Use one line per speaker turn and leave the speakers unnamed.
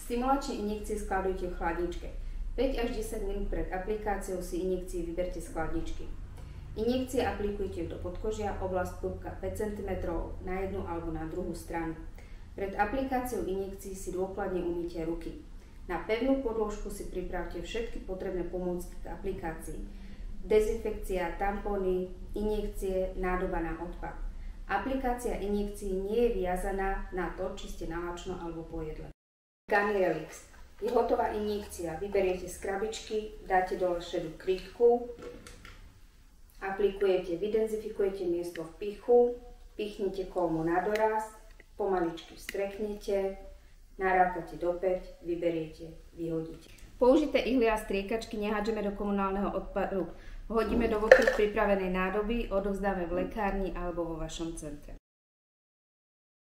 Stimulačné injekcie skladujte v chladničke. 5 až 10 minút pred aplikáciou si injekcii vyberte z chladničky. Injekcie aplikujte do podkožia, oblasť pupka 5 cm na jednu alebo na druhú stranu. Pred aplikáciou injekcií si dôkladne umýte ruky. Na pevnú podložku si pripravte všetky potrebné pomôcky k aplikácii. Dezinfekcia, tampóny, injekcie, nádoba na odpad. Aplikácia injekcií nie je viazaná na to, či ste nalačno alebo po jedle. Ganirelix. Je hotová injekcia. Vyberiete z krabičky, dáte dole šedú krytku, aplikujete, vydenzifikujete miesto v pichu, pichnete kolmu na doraz, pomaličky vstreknete, narátate do 5, vyberiete, vyhodíte. Použité ihly a striekačky nehádžeme do komunálneho odpadu. Hodíme do vopred pripravenej nádoby, odovzdáme v lekárni alebo vo vašom centre.